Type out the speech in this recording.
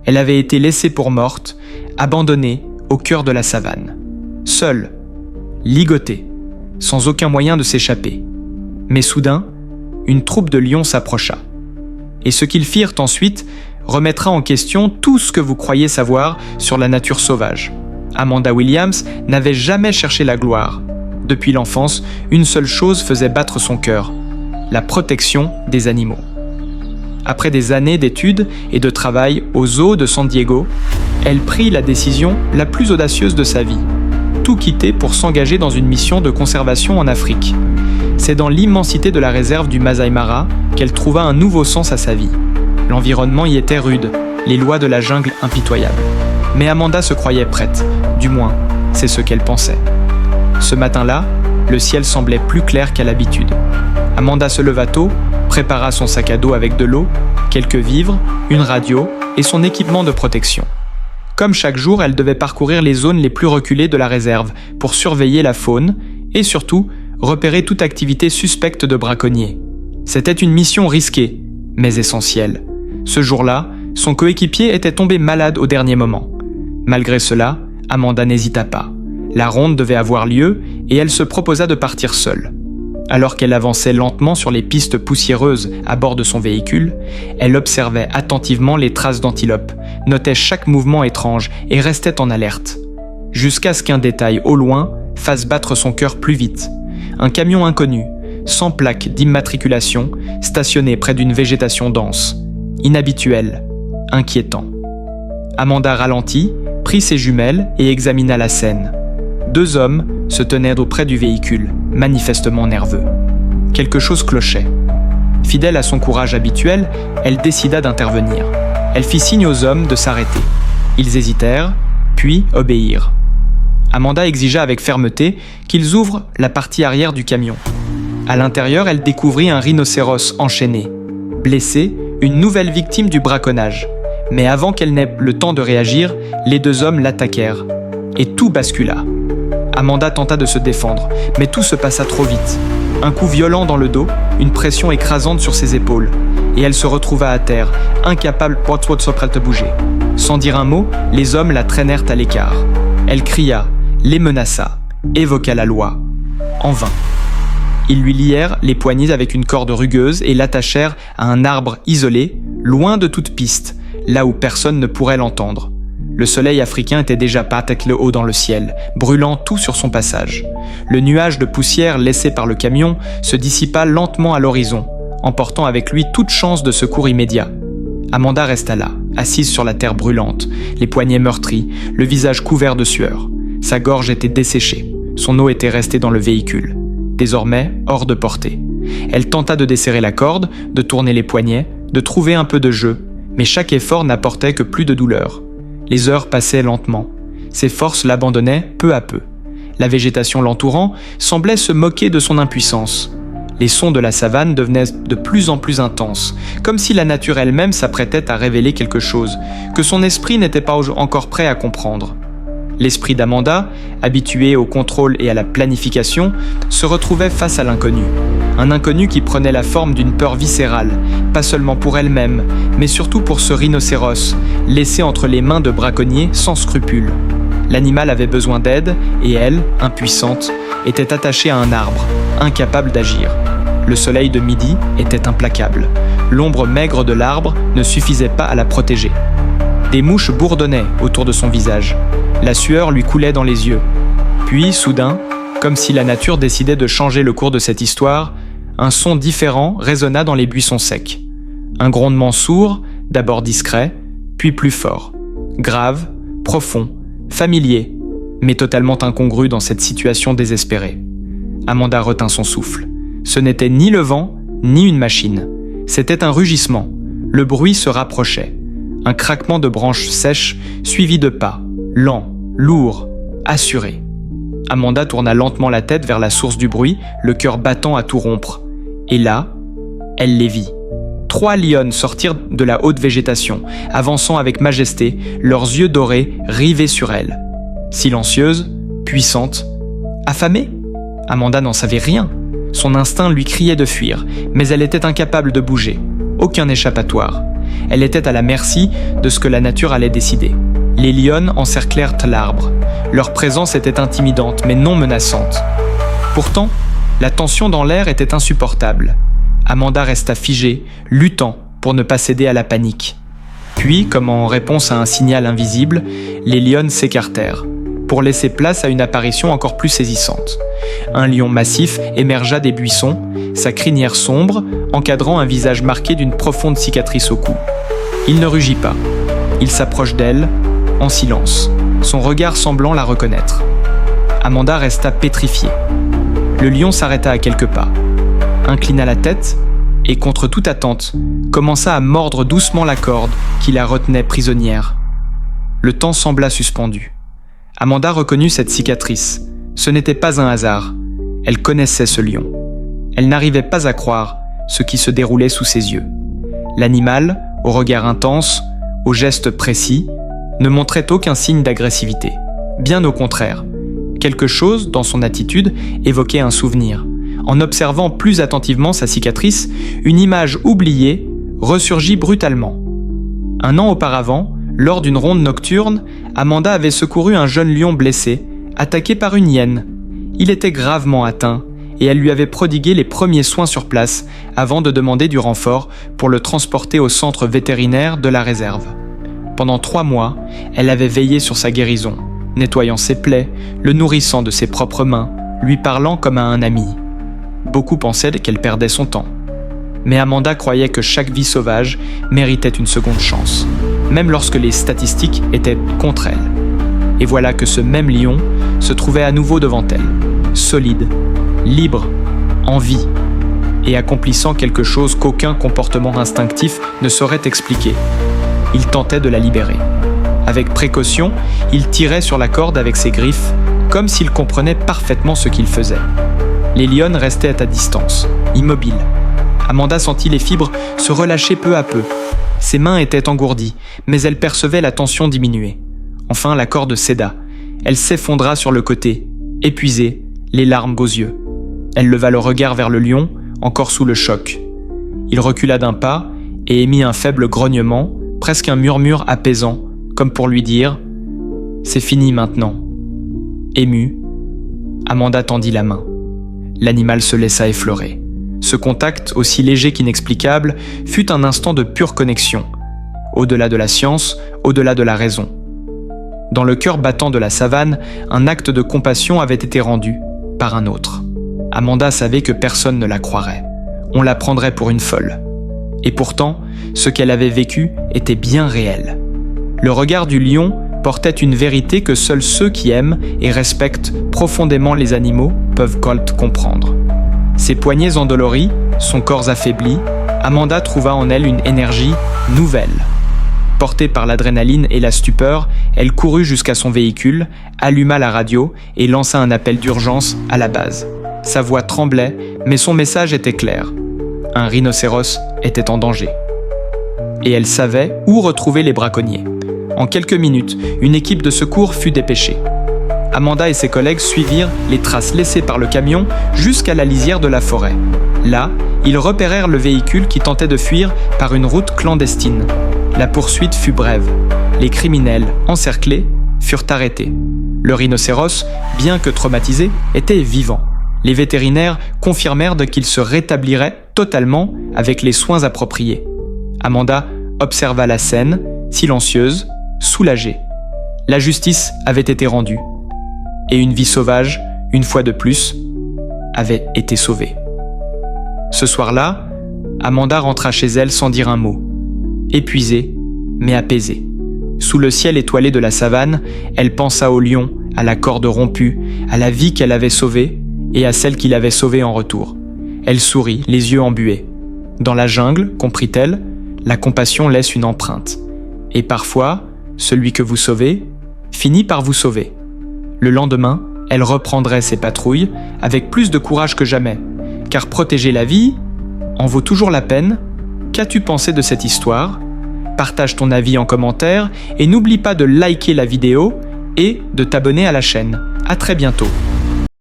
Elle avait été laissée pour morte, abandonnée au cœur de la savane. Seule, ligotée, sans aucun moyen de s'échapper. Mais soudain, une troupe de lions s'approcha. Et ce qu'ils firent ensuite remettra en question tout ce que vous croyez savoir sur la nature sauvage. Amanda Williams n'avait jamais cherché la gloire. Depuis l'enfance, une seule chose faisait battre son cœur, la protection des animaux. Après des années d'études et de travail au zoo de San Diego, elle prit la décision la plus audacieuse de sa vie, tout quitter pour s'engager dans une mission de conservation en Afrique. C'est dans l'immensité de la réserve du Masai Mara qu'elle trouva un nouveau sens à sa vie. L'environnement y était rude, les lois de la jungle impitoyables. Mais Amanda se croyait prête, du moins, c'est ce qu'elle pensait. Ce matin-là, le ciel semblait plus clair qu'à l'habitude. Amanda se leva tôt, prépara son sac à dos avec de l'eau, quelques vivres, une radio et son équipement de protection. Comme chaque jour, elle devait parcourir les zones les plus reculées de la réserve pour surveiller la faune et surtout repérer toute activité suspecte de braconniers. C'était une mission risquée, mais essentielle. Ce jour-là, son coéquipier était tombé malade au dernier moment. Malgré cela, Amanda n'hésita pas. La ronde devait avoir lieu et elle se proposa de partir seule. Alors qu'elle avançait lentement sur les pistes poussiéreuses à bord de son véhicule, elle observait attentivement les traces d'antilopes, notait chaque mouvement étrange et restait en alerte. Jusqu'à ce qu'un détail au loin fasse battre son cœur plus vite. Un camion inconnu, sans plaque d'immatriculation, stationné près d'une végétation dense. Inhabituel, inquiétant. Amanda ralentit, prit ses jumelles et examina la scène. 2 hommes se tenaient auprès du véhicule, manifestement nerveux. Quelque chose clochait. Fidèle à son courage habituel, elle décida d'intervenir. Elle fit signe aux hommes de s'arrêter. Ils hésitèrent, puis obéirent. Amanda exigea avec fermeté qu'ils ouvrent la partie arrière du camion. À l'intérieur, elle découvrit un rhinocéros enchaîné. Blessé, une nouvelle victime du braconnage. Mais avant qu'elle n'ait le temps de réagir, les 2 hommes l'attaquèrent. Et tout bascula. Amanda tenta de se défendre, mais tout se passa trop vite. Un coup violent dans le dos, une pression écrasante sur ses épaules. Et elle se retrouva à terre, incapable de bouger. Sans dire un mot, les hommes la traînèrent à l'écart. Elle cria, les menaça, évoqua la loi. En vain. Ils lui lièrent les poignets avec une corde rugueuse et l'attachèrent à un arbre isolé, loin de toute piste, là où personne ne pourrait l'entendre. Le soleil africain était déjà patek le haut dans le ciel, brûlant tout sur son passage. Le nuage de poussière laissé par le camion se dissipa lentement à l'horizon, emportant avec lui toute chance de secours immédiat. Amanda resta là, assise sur la terre brûlante, les poignets meurtris, le visage couvert de sueur. Sa gorge était desséchée, son eau était restée dans le véhicule. Désormais, hors de portée. Elle tenta de desserrer la corde, de tourner les poignets, de trouver un peu de jeu, mais chaque effort n'apportait que plus de douleur. Les heures passaient lentement. Ses forces l'abandonnaient peu à peu. La végétation l'entourant semblait se moquer de son impuissance. Les sons de la savane devenaient de plus en plus intenses, comme si la nature elle-même s'apprêtait à révéler quelque chose, que son esprit n'était pas encore prêt à comprendre. L'esprit d'Amanda, habitué au contrôle et à la planification, se retrouvait face à l'inconnu. Un inconnu qui prenait la forme d'une peur viscérale, pas seulement pour elle-même, mais surtout pour ce rhinocéros, laissé entre les mains de braconniers sans scrupules. L'animal avait besoin d'aide, et elle, impuissante, était attachée à un arbre, incapable d'agir. Le soleil de midi était implacable. L'ombre maigre de l'arbre ne suffisait pas à la protéger. Des mouches bourdonnaient autour de son visage. La sueur lui coulait dans les yeux. Puis, soudain, comme si la nature décidait de changer le cours de cette histoire, un son différent résonna dans les buissons secs. Un grondement sourd, d'abord discret, puis plus fort. Grave, profond, familier, mais totalement incongru dans cette situation désespérée. Amanda retint son souffle. Ce n'était ni le vent, ni une machine. C'était un rugissement. Le bruit se rapprochait. Un craquement de branches sèches, suivi de pas, lents, lourds, assurés. Amanda tourna lentement la tête vers la source du bruit, le cœur battant à tout rompre. Et là, elle les vit. 3 lionnes sortirent de la haute végétation, avançant avec majesté, leurs yeux dorés rivés sur elle. Silencieuse, puissante, affamée ? Amanda n'en savait rien. Son instinct lui criait de fuir, mais elle était incapable de bouger. Aucun échappatoire. elle était à la merci de ce que la nature allait décider. Les lionnes encerclèrent l'arbre. Leur présence était intimidante, mais non menaçante. Pourtant, la tension dans l'air était insupportable. Amanda resta figée, luttant pour ne pas céder à la panique. Puis, comme en réponse à un signal invisible, les lionnes s'écartèrent, pour laisser place à une apparition encore plus saisissante. Un lion massif émergea des buissons, sa crinière sombre encadrant un visage marqué d'une profonde cicatrice au cou. Il ne rugit pas. Il s'approche d'elle, en silence, son regard semblant la reconnaître. Amanda resta pétrifiée. Le lion s'arrêta à quelques pas, inclina la tête et, contre toute attente, commença à mordre doucement la corde qui la retenait prisonnière. Le temps sembla suspendu. Amanda reconnut cette cicatrice. Ce n'était pas un hasard. Elle connaissait ce lion. Elle n'arrivait pas à croire ce qui se déroulait sous ses yeux. L'animal, au regard intense, aux gestes précis, ne montrait aucun signe d'agressivité. Bien au contraire. Quelque chose, dans son attitude, évoquait un souvenir. En observant plus attentivement sa cicatrice, une image oubliée ressurgit brutalement. 1 an auparavant, lors d'une ronde nocturne, Amanda avait secouru un jeune lion blessé, attaqué par une hyène. Il était gravement atteint et elle lui avait prodigué les premiers soins sur place avant de demander du renfort pour le transporter au centre vétérinaire de la réserve. Pendant 3 mois, elle avait veillé sur sa guérison, nettoyant ses plaies, le nourrissant de ses propres mains, lui parlant comme à un ami. Beaucoup pensaient qu'elle perdait son temps. Mais Amanda croyait que chaque vie sauvage méritait une seconde chance, même lorsque les statistiques étaient contre elle. Et voilà que ce même lion se trouvait à nouveau devant elle, solide, libre, en vie, et accomplissant quelque chose qu'aucun comportement instinctif ne saurait expliquer. Il tentait de la libérer. Avec précaution, il tirait sur la corde avec ses griffes, comme s'il comprenait parfaitement ce qu'il faisait. Les lionnes restaient à distance, immobiles. Amanda sentit les fibres se relâcher peu à peu. Ses mains étaient engourdies, mais elle percevait la tension diminuer. Enfin, la corde céda. Elle s'effondra sur le côté, épuisée, les larmes aux yeux. Elle leva le regard vers le lion, encore sous le choc. Il recula d'un pas et émit un faible grognement, presque un murmure apaisant, comme pour lui dire « C'est fini maintenant ». Émue, Amanda tendit la main. L'animal se laissa effleurer. Ce contact, aussi léger qu'inexplicable, fut un instant de pure connexion, au-delà de la science, au-delà de la raison. Dans le cœur battant de la savane, un acte de compassion avait été rendu par un autre. Amanda savait que personne ne la croirait. On la prendrait pour une folle. Et pourtant, ce qu'elle avait vécu était bien réel. Le regard du lion portait une vérité que seuls ceux qui aiment et respectent profondément les animaux peuvent comprendre. Ses poignets endoloris, son corps affaibli, Amanda trouva en elle une énergie nouvelle. Portée par l'adrénaline et la stupeur, elle courut jusqu'à son véhicule, alluma la radio et lança un appel d'urgence à la base. Sa voix tremblait, mais son message était clair. Un rhinocéros était en danger. Et elle savait où retrouver les braconniers. En quelques minutes, une équipe de secours fut dépêchée. Amanda et ses collègues suivirent les traces laissées par le camion jusqu'à la lisière de la forêt. Là, ils repérèrent le véhicule qui tentait de fuir par une route clandestine. La poursuite fut brève. Les criminels, encerclés, furent arrêtés. Le rhinocéros, bien que traumatisé, était vivant. Les vétérinaires confirmèrent qu'il se rétablirait totalement avec les soins appropriés. Amanda observa la scène, silencieuse, soulagée. La justice avait été rendue. Et une vie sauvage, une fois de plus, avait été sauvée. Ce soir-là, Amanda rentra chez elle sans dire un mot. Épuisée, mais apaisée. Sous le ciel étoilé de la savane, elle pensa au lion, à la corde rompue, à la vie qu'elle avait sauvée et à celle qu'il avait sauvée en retour. Elle sourit, les yeux embués. Dans la jungle, comprit-elle, la compassion laisse une empreinte. Et parfois, celui que vous sauvez finit par vous sauver. Le lendemain, elle reprendrait ses patrouilles avec plus de courage que jamais. Car protéger la vie en vaut toujours la peine. Qu'as-tu pensé de cette histoire ? Partage ton avis en commentaire et n'oublie pas de liker la vidéo et de t'abonner à la chaîne. À très bientôt.